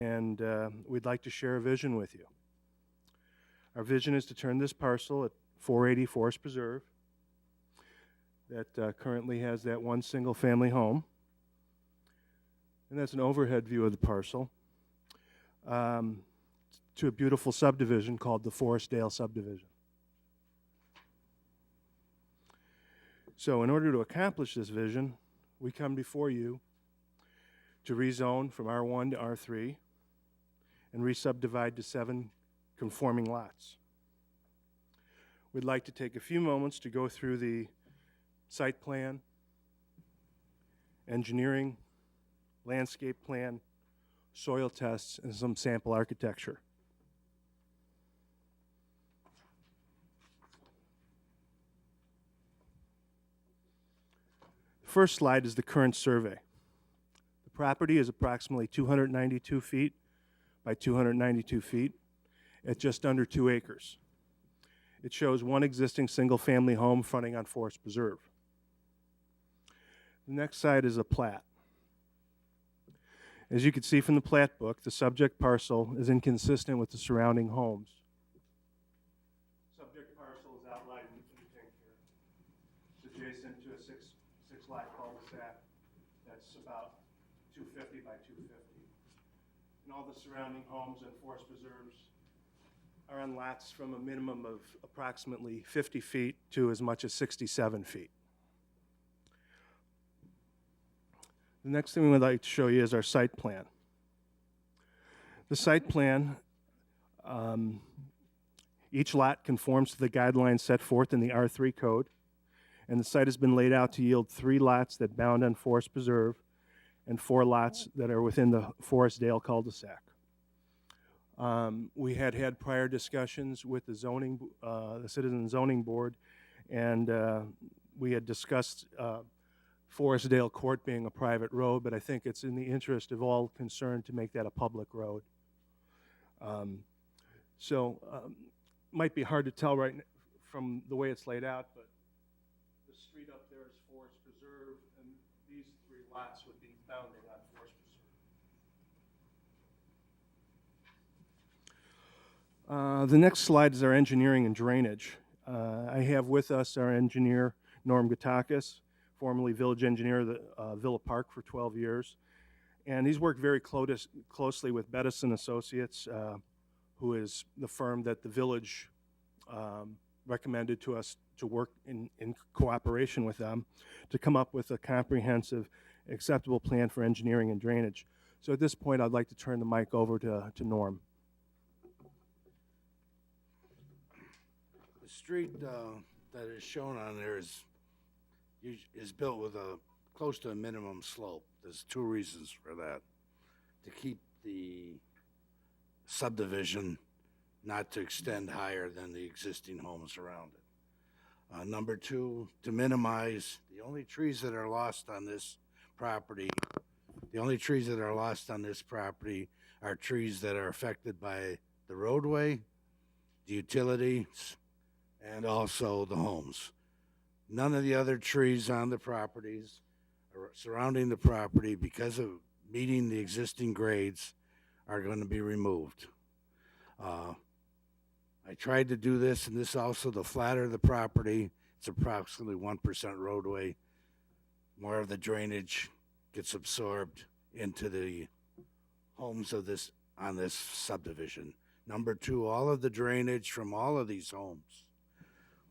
and we'd like to share a vision with you. Our vision is to turn this parcel at 480 Forest Preserve that currently has that one single family home, and that's an overhead view of the parcel, um, to a beautiful subdivision called the Forestdale subdivision. So in order to accomplish this vision, we come before you to rezone from R1 to R3 and re-subdivide to 7 conforming lots. We'd like to take a few moments to go through the site plan, engineering, landscape plan, soil tests, and some sample architecture. The first slide is the current survey. The property is approximately 292 feet by 292 feet at just under 2 acres. It shows one existing single-family home fronting on Forest Preserve. The next slide is a plat. As you can see from the plat book, the subject parcel is inconsistent with the surrounding homes. Subject parcel is outlined in pink here. It's adjacent to a six-lot cul-de-sac that's about 250 by 250. And all the surrounding homes and forest preserves are on lots from a minimum of approximately 50 feet to as much as 67 feet. The next thing we'd like to show you is our site plan. The site plan, each lot conforms to the guidelines set forth in the R3 code, and the site has been laid out to yield 3 lots that bound on Forest Preserve and 4 lots that are within the Forestdale cul-de-sac. We had prior discussions with the Citizen Zoning Board, and we had discussed Forestdale Court being a private road, but I think it's in the interest of all concerned to make that a public road. Might be hard to tell from the way it's laid out, but the street up there is Forest Preserve, and these 3 lots would be bounding on Forest Preserve. The next slide is our engineering and drainage. I have with us our engineer, Norm Gatakis, formerly village engineer of the Villa Park for 12 years. And he's worked very closely with Bettis and Associates, who is the firm that the village recommended to us to work in cooperation with them to come up with a comprehensive, acceptable plan for engineering and drainage. So at this point, I'd like to turn the mic over to Norm. The street that is shown on there is built with close to a minimum slope. There's 2 reasons for that. To keep the subdivision not to extend higher than the existing homes around it. Number 2, to minimize the only trees that are lost on this property. The only trees that are lost on this property are trees that are affected by the roadway, the utilities, and also the homes. None of the other trees on the properties or surrounding the property, because of meeting the existing grades, are going to be removed. I tried to do this, and this also, the flatter the property, it's approximately 1% roadway. More of the drainage gets absorbed into the homes on this subdivision. Number 2, all of the drainage from all of these homes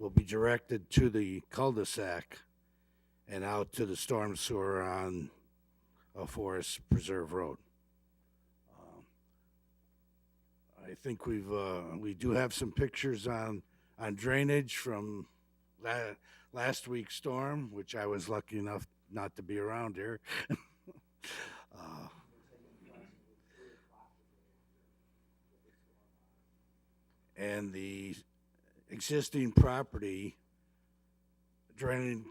will be directed to the cul-de-sac and out to the storm sewer on a Forest Preserve Road. I think we do have some pictures on drainage from last week's storm, which I was lucky enough not to be around here. And the existing property drained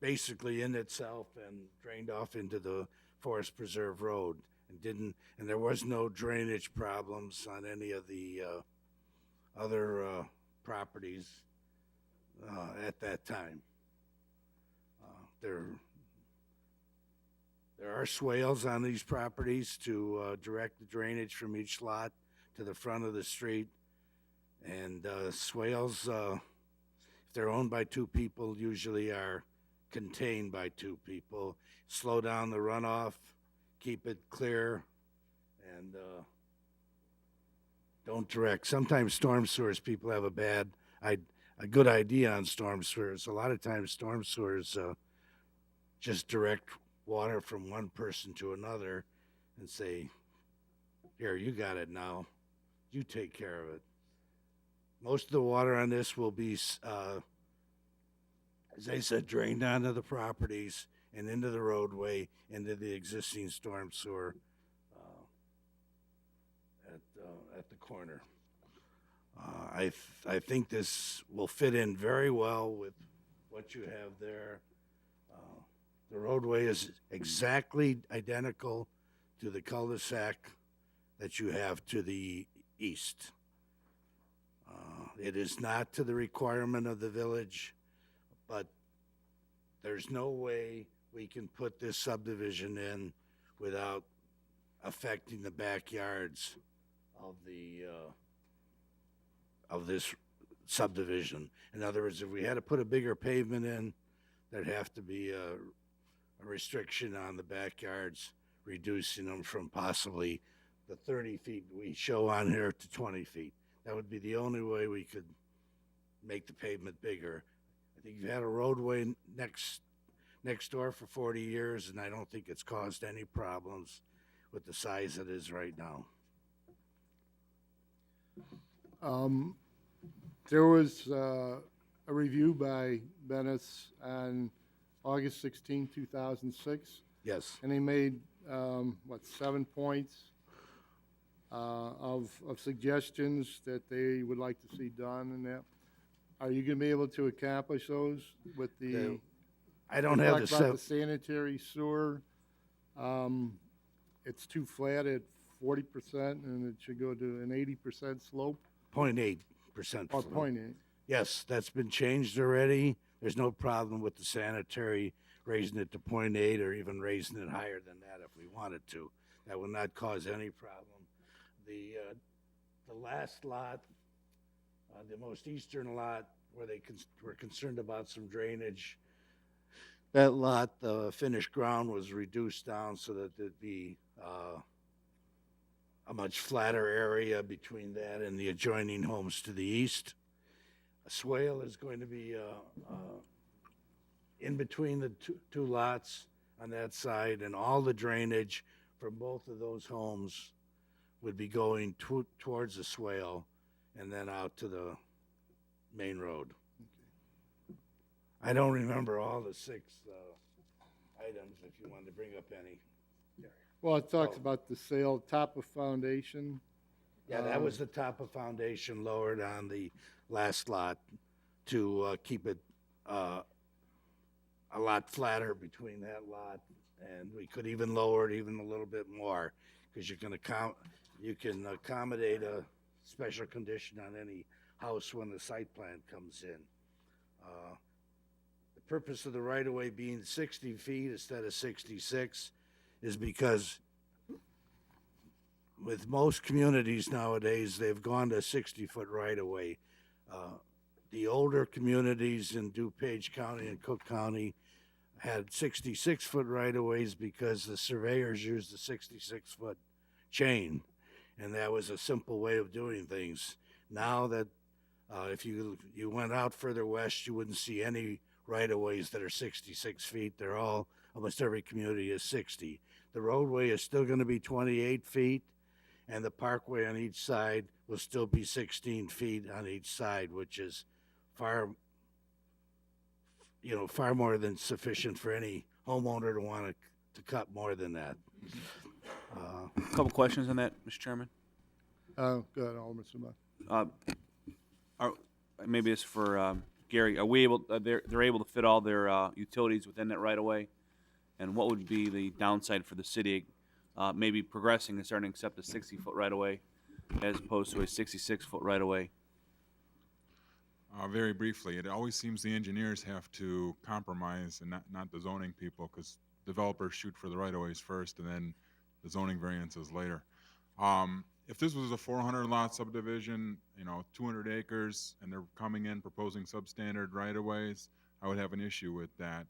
basically in itself and drained off into the Forest Preserve Road, and there was no drainage problems on any of the other properties at that time. There There are swales on these properties to direct the drainage from each lot to the front of the street. And swales, if they're owned by two people, usually are contained by two people. Slow down the runoff, keep it clear, and don't direct. Sometimes storm sewers, people have a good idea on storm sewers. A lot of times, storm sewers just direct water from one person to another and say, "Here, you got it now. You take care of it." Most of the water on this will be, as I said, drained onto the properties and into the roadway, into the existing storm sewer at the corner. I think this will fit in very well with what you have there. The roadway is exactly identical to the cul-de-sac that you have to the east. It is not to the requirement of the village, but there's no way we can put this subdivision in without affecting the backyards of this subdivision. In other words, if we had to put a bigger pavement in, there'd have to be a restriction on the backyards, reducing them from possibly the 30 feet we show on here to 20 feet. That would be the only way we could make the pavement bigger. I think you've had a roadway next door for 40 years, and I don't think it's caused any problems with the size it is right now. There was a review by Bennis on August 16, 2006, Yes. and they made, 7 points of suggestions that they would like to see done and that. Are you going to be able to accomplish those with the? I don't we have talked the about the sanitary sewer. It's too flat at 40%, and it should go to an 80% slope, 0.8%. or 0.8. Yes, that's been changed already. There's no problem with the sanitary raising it to 0.8 or even raising it higher than that if we wanted to. That would not cause any problem. The last lot, the most eastern lot, where they were concerned about some drainage, that lot, the finished ground was reduced down so that there'd be a much flatter area between that and the adjoining homes to the east. A swale is going to be in between the two lots on that side, and all the drainage from both of those homes would be going towards the swale and then out to the main road. I don't remember all the 6 items, if you wanted to bring up any. Well, it talks about the sale, top of foundation. Yeah, that was the top of foundation lowered on the last lot to keep it a lot flatter between that lot, and we could even lower it even a little bit more, because you can accommodate a special condition on any house when the site plan comes in. The purpose of the right-of-way being 60 feet instead of 66 is because with most communities nowadays, they've gone to 60-foot right-of-way. The older communities in DuPage County and Cook County had 66-foot right-of-ways because the surveyors used the 66-foot chain, and that was a simple way of doing things. Now that if you went out further west, you wouldn't see any right-of-ways that are 66 feet. They're all, almost every community is 60. The roadway is still going to be 28 feet, and the parkway on each side will still be 16 feet on each side, which is far more than sufficient for any homeowner to want to cut more than that. A couple questions on that, Mr. Chairman. Go ahead, Alderman Suba. Maybe it's for Gary. Are we able? They're able to fit all their utilities within that right of way, and what would be the downside for the city? Maybe progressing and starting to accept a 60-foot right of way as opposed to a 66-foot right of way. Very briefly, it always seems the engineers have to compromise and not the zoning people, because developers shoot for the right-of-ways first and then the zoning variances later. If this was a 400 lot subdivision, 200 acres, and they're coming in proposing substandard right-of-ways, I would have an issue with that.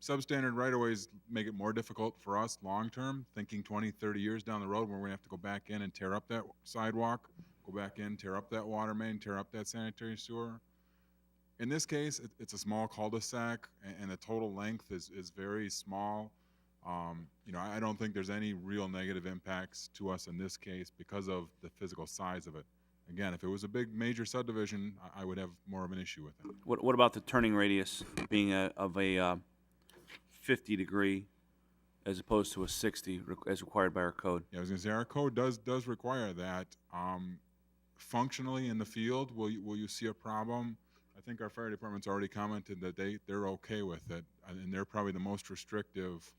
Substandard right-of-ways make it more difficult for us long-term, thinking 20, 30 years down the road, where we're gonna have to go back in and tear up that sidewalk, go back in, tear up that water main, tear up that sanitary sewer. In this case, it's a small cul-de-sac, and the total length is very small. I don't think there's any real negative impacts to us in this case because of the physical size of it. Again, if it was a big major subdivision, I would have more of an issue with it. What about the turning radius being of a 50 degree as opposed to a 60 as required by our code? Yeah, I was gonna say, our code does require that. Functionally in the field, will you see a problem? I think our fire department's already commented that they're okay with it, and they're probably the most restrictive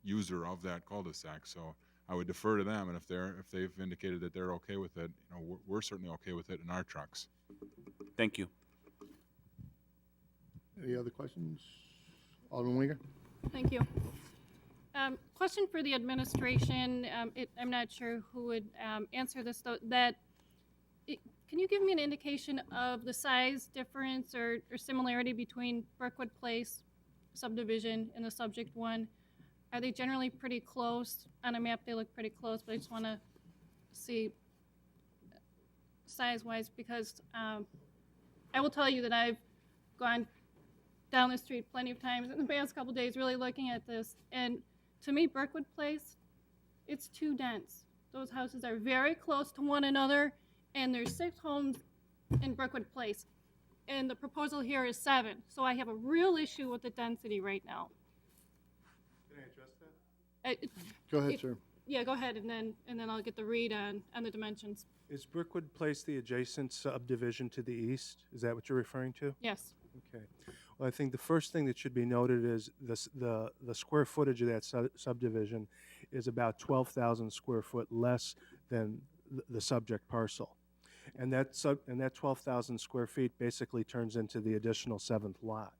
user of that cul-de-sac. So I would defer to them, and if they've indicated that they're okay with it, we're certainly okay with it in our trucks. Thank you. Any other questions? Alderman Weger? Thank you. Question for the administration. I'm not sure who would answer this, though. Can you give me an indication of the size difference or similarity between Brookwood Place subdivision and the subject one? Are they generally pretty close? On a map, they look pretty close, but I just want to see size-wise, because I will tell you that I've gone down the street plenty of times in the past couple days really looking at this, and to me, Brookwood Place, it's too dense. Those houses are very close to one another, and there's 6 homes in Brookwood Place, and the proposal here is 7, so I have a real issue with the density right now. Can I address that? Go ahead, sir. Yeah, go ahead, and then I'll get the read on the dimensions. Is Brookwood Place the adjacent subdivision to the east? Is that what you're referring to? Yes. Okay. Well, I think the first thing that should be noted is the square footage of that subdivision is about 12,000 square foot less than the subject parcel. And that 12,000 square feet basically turns into the additional 7th lot.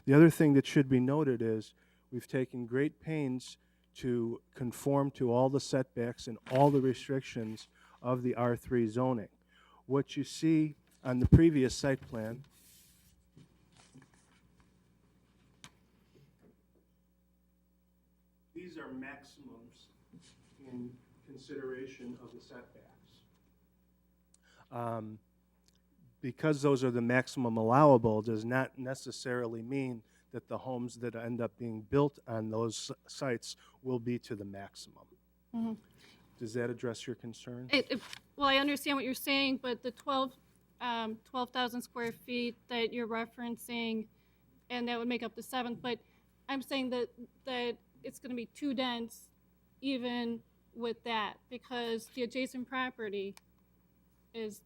The other thing that should be noted is we've taken great pains to conform to all the setbacks and all the restrictions of the R3 zoning. What you see on the previous site plan these are maximums in consideration of the setbacks. Because those are the maximum allowable does not necessarily mean that the homes that end up being built on those sites will be to the maximum. Mhm. Does that address your concern? Well, I understand what you're saying, but the 12,000 square feet that you're referencing, and that would make up the 7th, but I'm saying that it's going to be too dense even with that, because the adjacent property is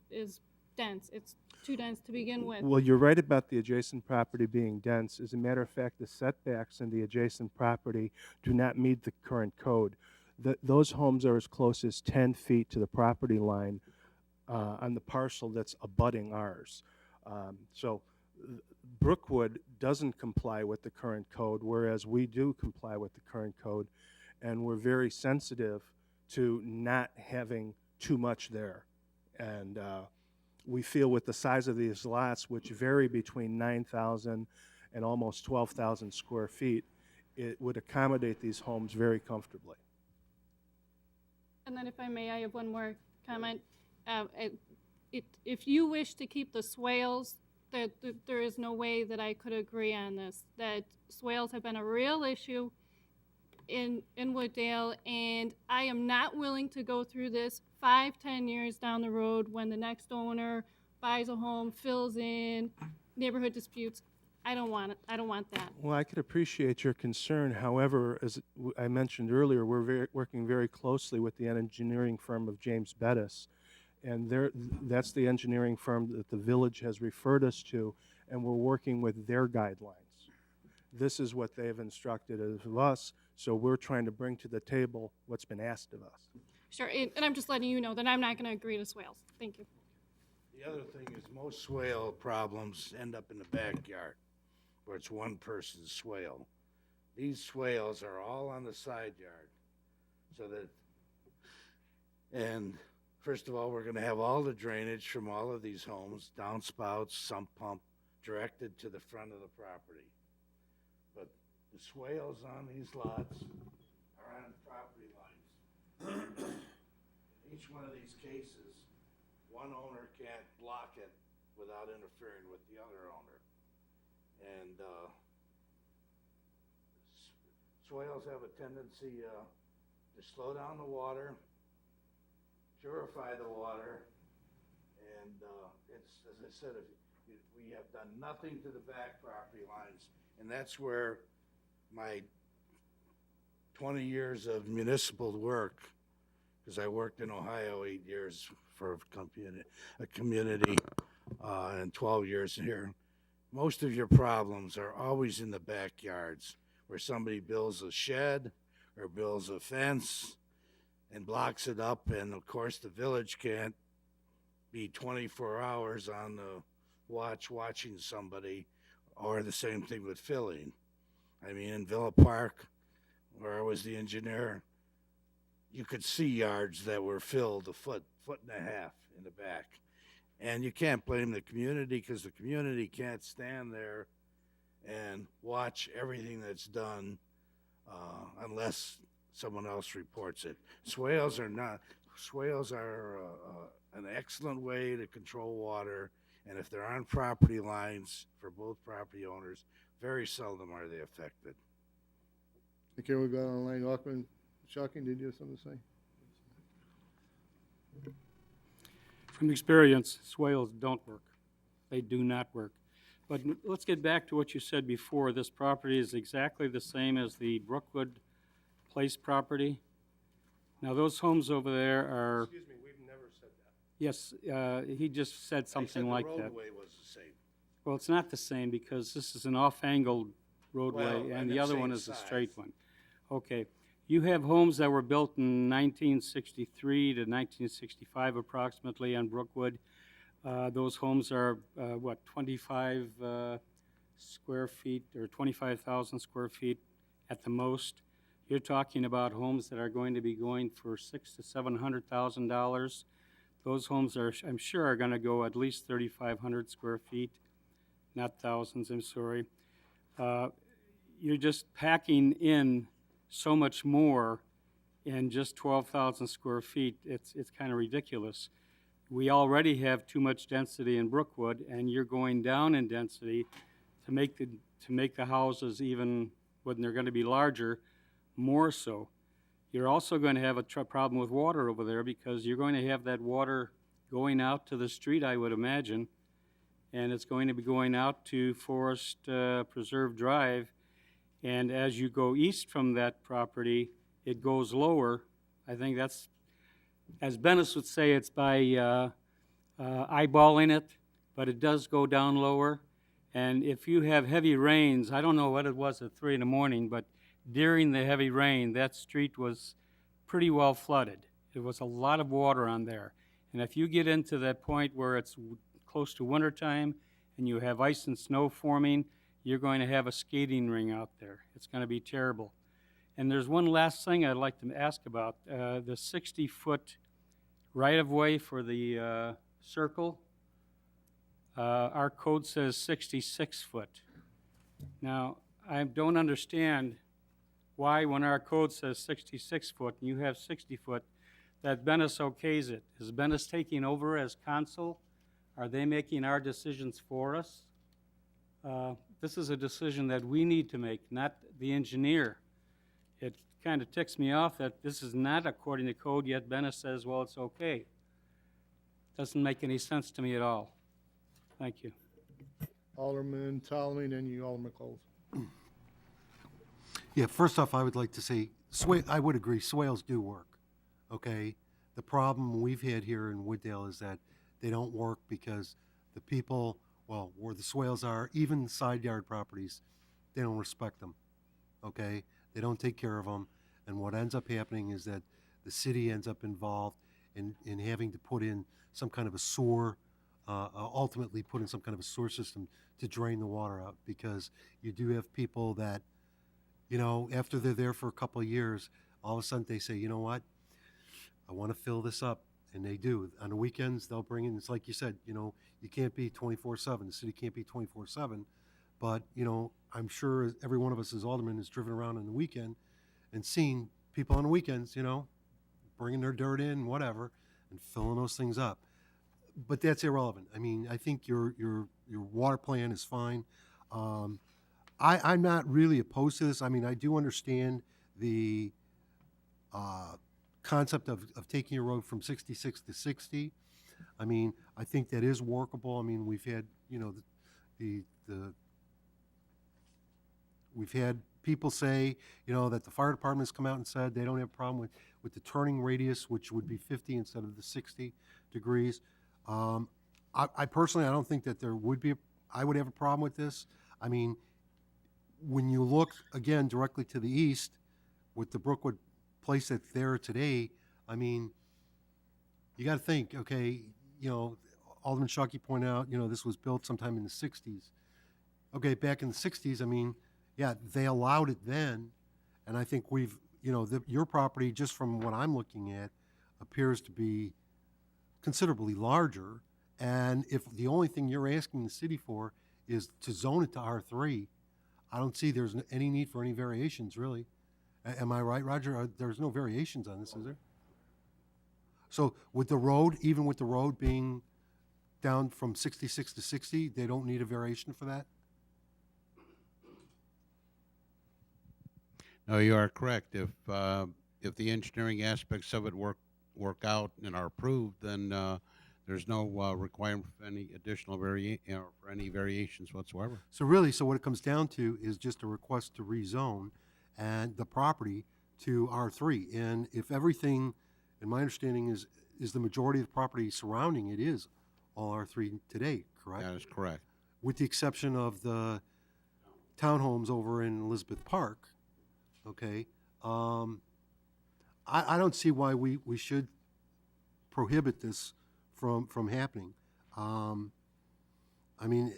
dense. It's too dense to begin with. Well, you're right about the adjacent property being dense. As a matter of fact, the setbacks in the adjacent property do not meet the current code. Those homes are as close as 10 feet to the property line on the parcel that's abutting ours. So Brookwood doesn't comply with the current code, whereas we do comply with the current code, and we're very sensitive to not having too much there. And we feel with the size of these lots, which vary between 9,000 and almost 12,000 square feet, it would accommodate these homes very comfortably. And then if I may, I have one more comment. If you wish to keep the swales, there is no way that I could agree on this. That swales have been a real issue in Wooddale, and I am not willing to go through this 5-10 years down the road when the next owner buys a home, fills in, neighborhood disputes. I don't want it. I don't want that. Well, I could appreciate your concern. However, as I mentioned earlier, we're working very closely with the engineering firm of James Bettis, and that's the engineering firm that the village has referred us to, and we're working with their guidelines. This is what they have instructed of us, so we're trying to bring to the table what's been asked of us. Sure, and I'm just letting you know that I'm not going to agree to swales. Thank you. The other thing is most swale problems end up in the backyard. where it's one person's swale. These swales are all on the side yard, so that, and first of all, we're gonna have all the drainage from all of these homes, downspouts, sump pump, directed to the front of the property. But the swales on these lots are on property lines. In each one of these cases, one owner can't block it without interfering with the other owner. And swales have a tendency to slow down the water, purify the water, and it's, as I said, we have done nothing to the back property lines, and that's where my 20 years of municipal work, because I worked in Ohio 8 years for a community and 12 years here. Most of your problems are always in the backyards, where somebody builds a shed or builds a fence and blocks it up, and of course the village can't be 24 hours on the watching somebody, or the same thing with filling. I mean, in Villa Park, where I was the engineer, you could see yards that were filled a foot and a half in the back. And you can't blame the community, because the community can't stand there and watch everything that's done unless someone else reports it. Swales are an excellent way to control water, and if they're on property lines for both property owners, very seldom are they affected. Okay, we got online, Auckland. Shocking, did you have something to say? From experience, swales don't work. They do not work. But let's get back to what you said before. This property is exactly the same as the Brookwood Place property. Now, those homes over there are, Excuse me, we've never said that. yes, he just said something like I that. said the roadway was the same. Well, it's not the same, because this is an off-angled roadway, Well, and and the the other same one is a straight size. one. Okay. You have homes that were built in 1963 to 1965 approximately on Brookwood. Those homes are, 25 square feet, or 25,000 square feet at the most. You're talking about homes that are going to be going for $600,000 to $700,000. Those homes are, I'm sure, are going to go at least 3,500 square feet, not thousands, I'm sorry. You're just packing in so much more in just 12,000 square feet. It's kind of ridiculous. We already have too much density in Brookwood, and you're going down in density to make the houses, even when they're going to be larger, more so. You're also going to have a problem with water over there, because you're going to have that water going out to the street, I would imagine, and it's going to be going out to Forest Preserve Drive. And as you go east from that property, it goes lower. I think that's, as Bennis would say, it's by eyeballing it, but it does go down lower. And if you have heavy rains, I don't know what it was at 3 in the morning, but during the heavy rain, that street was pretty well flooded. There was a lot of water on there. And if you get into that point where it's close to wintertime and you have ice and snow forming, you're going to have a skating ring out there. It's going to be terrible. And there's one last thing I'd like to ask about. The 60-foot right-of-way for the circle, our code says 66 foot. Now, I don't understand why, when our code says 66 foot and you have 60 foot, that Bennis okays it. Is Bennis taking over as consul? Are they making our decisions for us? This is a decision that we need to make, not the engineer. It kind of ticks me off that this is not according to code, yet Bennis says, well, it's okay. Doesn't make any sense to me at all. Thank you. Alderman Ptolemy, then you, Alderman Coles. Yeah, first off, I would like to say, I would agree, swales do work, okay? The problem we've had here in Wooddale is that they don't work because the people, well, where the swales are, even side yard properties, they don't respect them, okay? They don't take care of them, and what ends up happening is that the city ends up involved in having to put in some kind of a sewer ultimately put in some kind of a sewer system to drain the water out, because you do have people that, after they're there for a couple of years, all of a sudden they say, you know what, I want to fill this up. And they do. On the weekends, they'll bring in, it's like you said, you can't be 24/7. The city can't be 24/7. But, I'm sure every one of us as aldermen has driven around on the weekend and seen people on the weekends, bringing their dirt in, whatever, and filling those things up. But that's irrelevant. I mean, I think your water plan is fine. I'm not really opposed to this. I mean, I do understand the concept of taking your road from 66 to 60. I mean, I think that is workable. I mean, we've had, we've had people say, that the fire department's come out and said they don't have a problem with the turning radius, which would be 50 instead of the 60 degrees. I personally, I don't think that I would have a problem with this. I mean, when you look, again, directly to the east with the Brookwood place that's there today, I mean, you got to think, okay, Alderman Shockey pointed out, this was built sometime in the 60s. Okay, back in the 60s, I mean, yeah, they allowed it then, and I think your property, just from what I'm looking at, appears to be considerably larger, and if the only thing you're asking the city for is to zone it to R3, I don't see there's any need for any variations, really. Am I right, Roger? There's no variations on this, is there? So with the road, even with the road being down from 66 to 60, they don't need a variation for that? No, you are correct. If the engineering aspects of it work out and are approved, then there's no requirement for any additional for any variations whatsoever. So really, what it comes down to is just a request to rezone and the property to R3. And if everything, in my understanding, is the majority of the property surrounding it is all R3 today, correct? That is correct. With the exception of the townhomes over in Elizabeth Park, okay? I don't see why we should prohibit this from happening. I mean,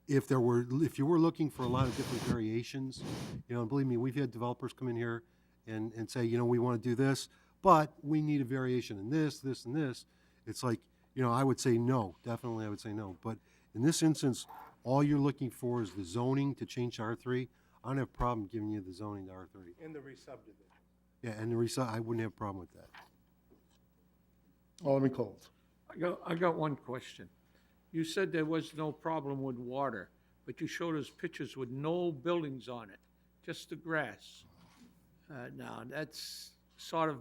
if you were looking for a lot of different variations, believe me, we've had developers come in here and say, we want to do this, but we need a variation in this, this, and this. It's like, I would say no, definitely I would say no. But in this instance, all you're looking for is the zoning to change to R3. I don't have a problem giving you the zoning to R3. In the re-subdivision. Yeah, and I wouldn't have a problem with that. Alderman Coles. I got one question. You said there was no problem with water, but you showed us pictures with no buildings on it, just the grass. Now, that's sort of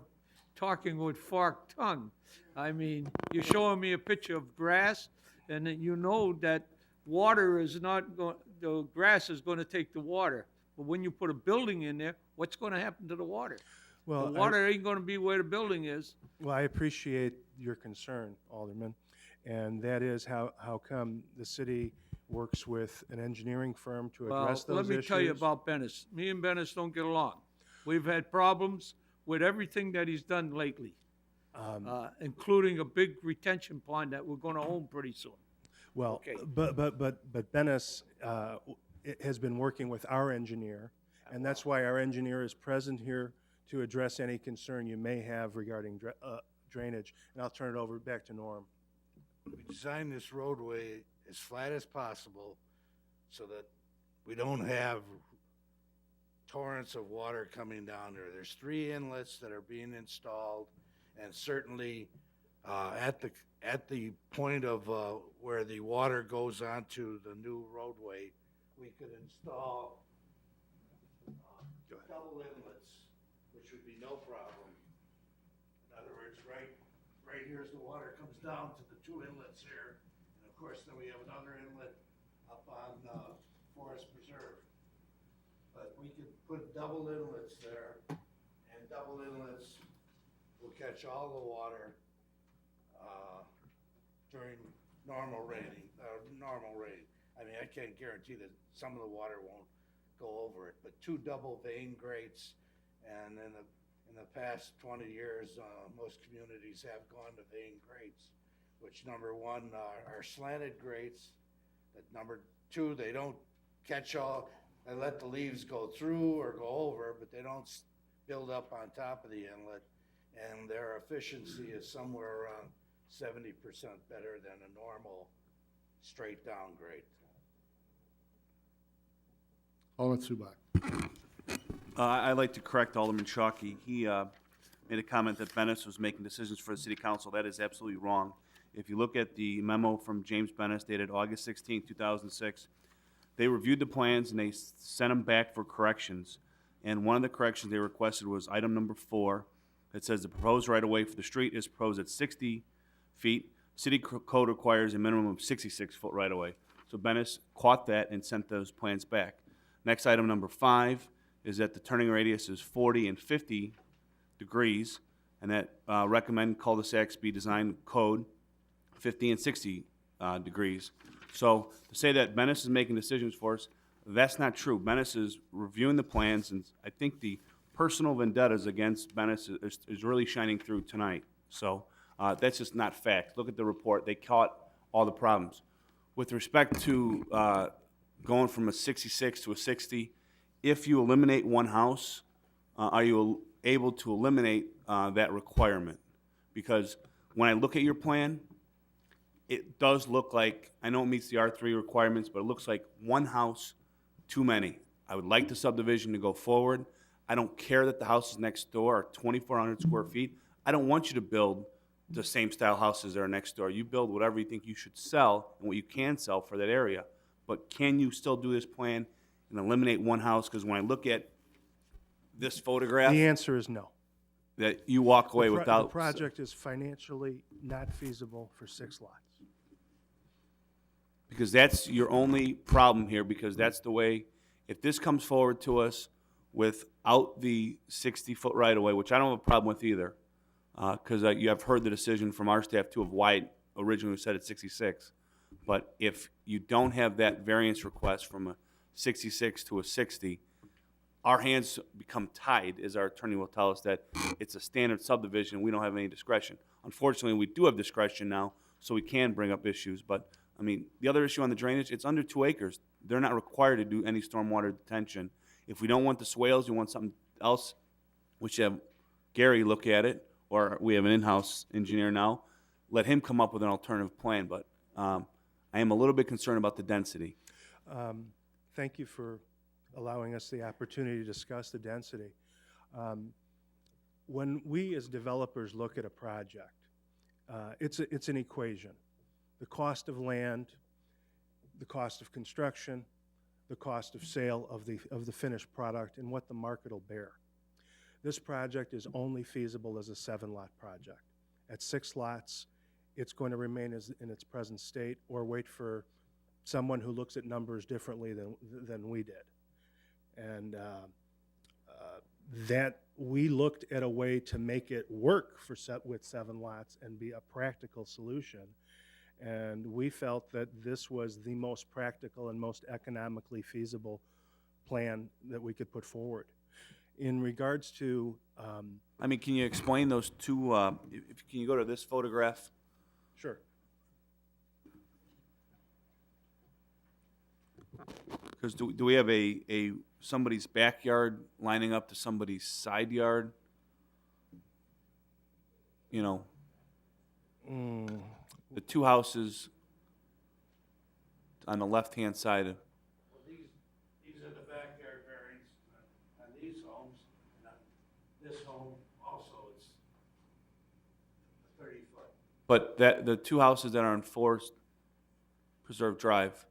talking with forked tongue. I mean, you're showing me a picture of grass, and then you know that water is not going, the grass is going to take the water. But when you put a building in there, what's going to happen to the water? Well, The water ain't going to be where the building is. Well, I appreciate your concern, Alderman, and that is how come the city works with an engineering firm to address those Let me issues. tell you about Bennis. Me and Bennis don't get along. We've had problems with everything that he's done lately, including a big retention pond that we're going to own pretty soon. Well, Okay. but Bennis has been working with our engineer, and that's why our engineer is present here to address any concern you may have regarding drainage. And I'll turn it over back to Norm. We designed this roadway as flat as possible so that we don't have torrents of water coming down there. There's 3 inlets that are being installed, and certainly at the point of where the water goes onto the new roadway, we could install double inlets, which would be no problem. In other words, right here's the water comes down to the 2 inlets here, and of course then we have another inlet up on Forest Preserve. But we could put double inlets there, and double inlets will catch all the water during normal rain. I mean, I can't guarantee that some of the water won't go over it, but 2 double vein grates, and in the past 20 years, most communities have gone to vein grates, which number one are slanted grates. That number two, they don't catch all, they let the leaves go through or go over, but they don't build up on top of the inlet. And their efficiency is somewhere around 70% better than a normal straight down grate. Alderman Subak. I'd like to correct Alderman Chalky. He made a comment that Bennis was making decisions for the city council. That is absolutely wrong. If you look at the memo from James Bennis dated August 16, 2006, they reviewed the plans and they sent them back for corrections. And one of the corrections they requested was item number 4. It says the proposed right-of-way for the street is proposed at 60 feet. City code requires a minimum of 66-foot right-of-way. So Bennis caught that and sent those plans back. Next item number 5 is that the turning radius is 40 and 50 degrees, and that recommend cul-de-sacs be designed code 50 and 60 degrees. So to say that Bennis is making decisions for us, that's not true. Bennis is reviewing the plans, and I think the personal vendettas against Bennis is really shining through tonight. So that's just not fact. Look at the report. They caught all the problems. With respect to going from a 66 to a 60, if you eliminate one house, are you able to eliminate that requirement? Because when I look at your plan, it does look like, I know it meets the R3 requirements, but it looks like one house too many. I would like the subdivision to go forward. I don't care that the houses next door are 2,400 square feet. I don't want you to build the same style houses that are next door. You build whatever you think you should sell and what you can sell for that area. But can you still do this plan and eliminate one house? Because when I look at this photograph, The answer is no. that you walk away The without. project is financially not feasible for 6 lots. Because that's your only problem here, because that's the way, if this comes forward to us without the 60-foot right-of-way, which I don't have a problem with either, because you have heard the decision from our staff too of why it originally was set at 66. But if you don't have that variance request from a 66 to a 60, our hands become tied, as our attorney will tell us, that it's a standard subdivision, we don't have any discretion. Unfortunately, we do have discretion now, so we can bring up issues, but, I mean, the other issue on the drainage, it's under 2 acres. They're not required to do any stormwater detention. If we don't want the swales, we want something else, we should have Gary look at it, or we have an in-house engineer now, let him come up with an alternative plan, but I am a little bit concerned about the density. Thank you for allowing us the opportunity to discuss the density. When we as developers look at a project, it's an equation. The cost of land, the cost of construction, the cost of sale of the finished product, and what the market will bear. This project is only feasible as a 7-lot project. At 6 lots, it's going to remain in its present state, or wait for someone who looks at numbers differently than we did. And that we looked at a way to make it work with 7 lots and be a practical solution. And we felt that this was the most practical and most economically feasible plan that we could put forward. In regards to I mean, can you explain those two, can you go to this photograph? Sure. Because do we have somebody's backyard lining up to somebody's side yard? You know, the 2 houses on the left-hand side of, Well, these are the backyard variants on these homes, and on this home also it's 30-foot. but the 2 houses that are on Forest Preserve Drive,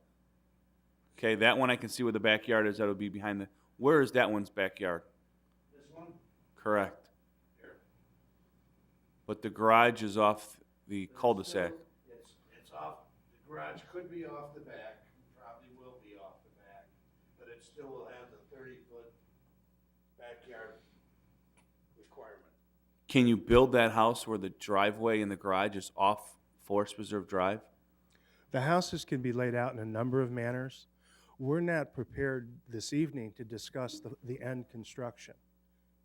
okay, that one I can see where the backyard is, that would be behind where is that one's backyard? This one Correct. here. But the garage is off the cul-de-sac. It's off, the garage could be off the back, probably will be off the back, but it still will have the 30-foot backyard requirement. Can you build that house where the driveway and the garage is off Forest Preserve Drive? The houses can be laid out in a number of manners. We're not prepared this evening to discuss the end construction,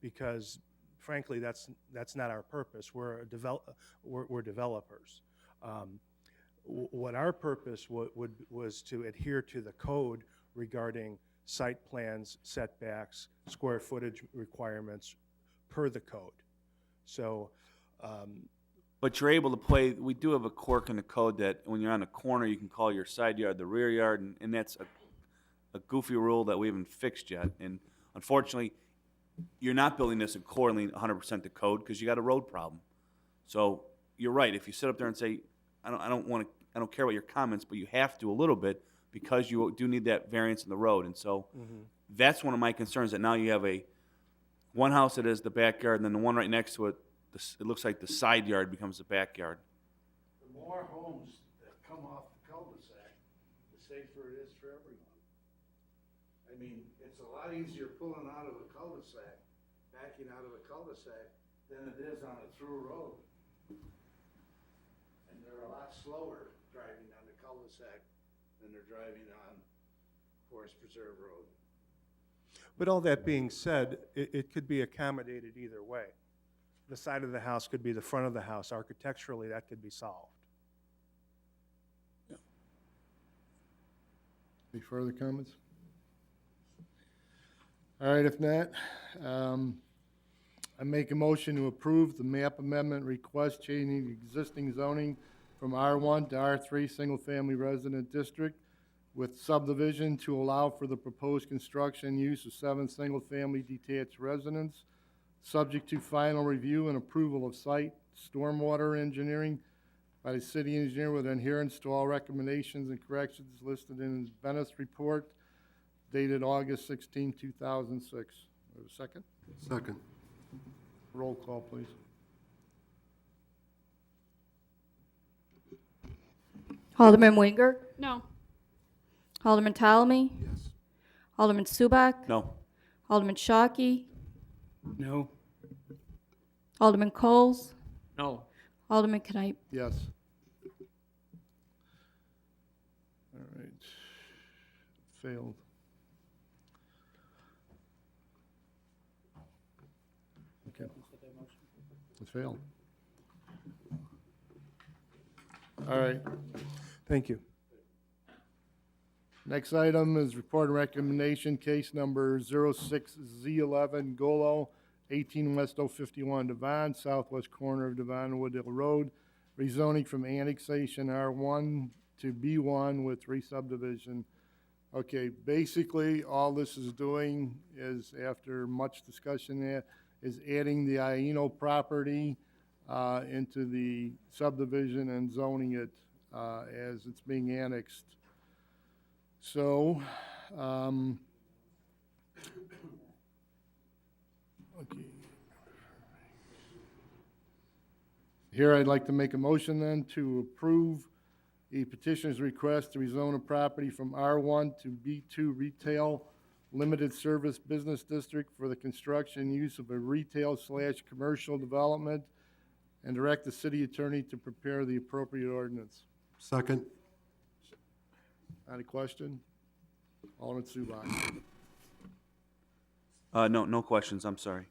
because frankly, that's not our purpose. We're developers. What our purpose was to adhere to the code regarding site plans, setbacks, square footage requirements per the code. So, But you're able to play, we do have a quirk in the code that when you're on a corner, you can call your side yard the rear yard, and that's a goofy rule that we haven't fixed yet. And unfortunately, you're not building this accordingly 100% to code because you got a road problem. So you're right. If you sit up there and say, I don't care about your comments, but you have to a little bit because you do need that variance in the road. And so that's one of my concerns, that now you have one house that is the backyard, and then the one right next to it, it looks like the side yard becomes the backyard. The more homes that come off the cul-de-sac, the safer it is for everyone. I mean, it's a lot easier pulling out of a cul-de-sac, backing out of a cul-de-sac, than it is on a through road. And they're a lot slower driving on the cul-de-sac than they're driving on Forest Preserve Road. but all that being said, it could be accommodated either way. The side of the house could be the front of the house. Architecturally, that could be solved. Any further comments? All right, if not, I make a motion to approve the map amendment request changing the existing zoning from R1 to R3 Single Family Resident District with subdivision to allow for the proposed construction and use of 7 single-family detached residents, subject to final review and approval of site stormwater engineering by the city engineer with adherence to all recommendations and corrections listed in his Venice report dated August 16, 2006. Have a second? Second. Roll call, please. Alderman Winger, No. Alderman Ptolemy, Yes. Alderman Subak, No. Alderman Shockey, No. Alderman Coles, No. Alderman Knight. Yes. All right. Failed. Okay. It failed. All right. Thank you. Next item is report and recommendation, case number 06Z11 Golo, 18 West 051 Devon, southwest corner of Devon and Wooddale Road, rezoning from annexation R1 to B1 with re-subdivision. Okay, basically, all this is doing is, after much discussion there, is adding the Aino property into the subdivision and zoning it as it's being annexed. So, okay. Here I'd like to make a motion then to approve the petitioner's request to rezone a property from R1 to B2 Retail Limited Service Business District for the construction and use of a retail/commercial development and direct the city attorney to prepare the appropriate ordinance. Second. Any question? Alderman Subak. No questions, I'm sorry.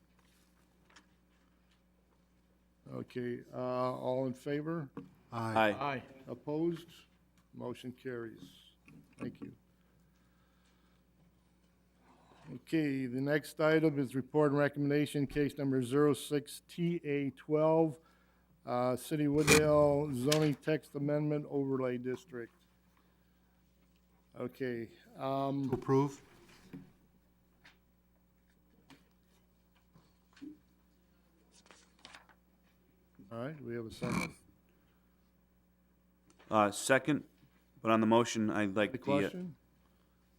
Okay, all in favor? Aye. Aye. Opposed? Motion carries. Thank you. Okay, the next item is report and recommendation, case number 06TA12, City of Wooddale zoning text amendment overlay district. Okay, Approve. all right, we have a second. Second, but on the motion, I'd like The the, question?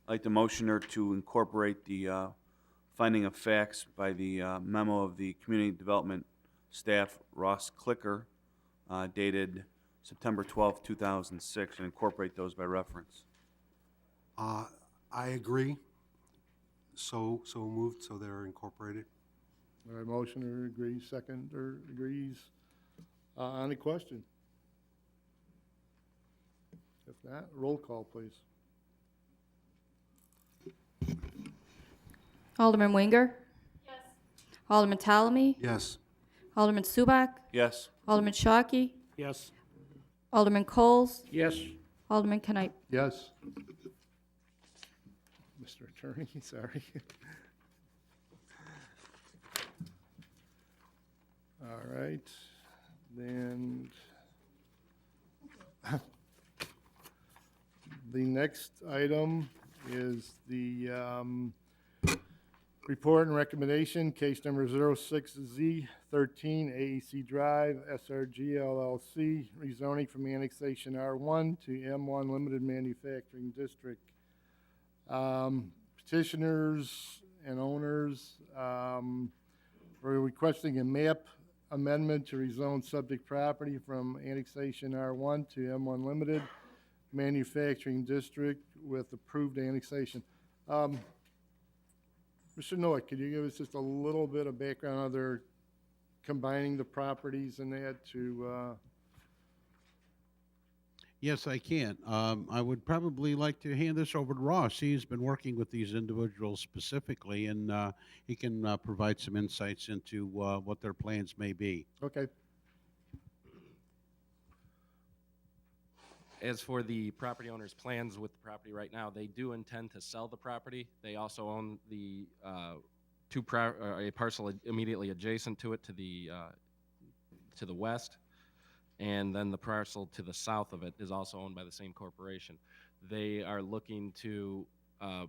like the motioner to incorporate the finding of facts by the memo of the Community Development Staff, Ross Clicker, dated September 12, 2006, and incorporate those by reference. I agree. So moved, so they're incorporated. All right, motioner agrees, seconder agrees. Any question? If not, roll call, please. Alderman Winger. Yes. Alderman Ptolemy, Yes. Alderman Subak, Yes. Alderman Shockey, Yes. Alderman Coles, Yes. Alderman Knight. Yes. Mr. Attorney, sorry. All right, then the next item is the report and recommendation, case number 06Z13, AEC Drive, SRG LLC, rezoning from annexation R1 to M1 Limited Manufacturing District. Petitioners and owners were requesting a map amendment to rezone subject property from annexation R1 to M1 Limited Manufacturing District with approved annexation. Mr. Noack, could you give us just a little bit of background on their combining the properties and that to, Yes, I can. I would probably like to hand this over to Ross. He's been working with these individuals specifically, and he can provide some insights into what their plans may be. okay, As for the property owner's plans with the property right now, they do intend to sell the property. They also own the a parcel immediately adjacent to it to the west, and then the parcel to the south of it is also owned by the same corporation. They are looking to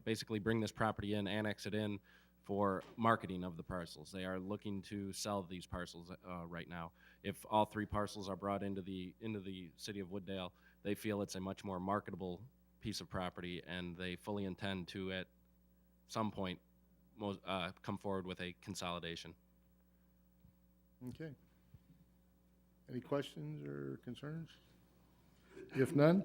basically bring this property in, annex it in for marketing of the parcels. They are looking to sell these parcels right now. If all three parcels are brought into the city of Wooddale, they feel it's a much more marketable piece of property, and they fully intend to, at some point, come forward with a consolidation. okay. Any questions or concerns? If none,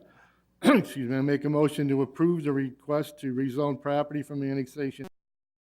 excuse me, I make a motion to approve the request to rezone property from annexation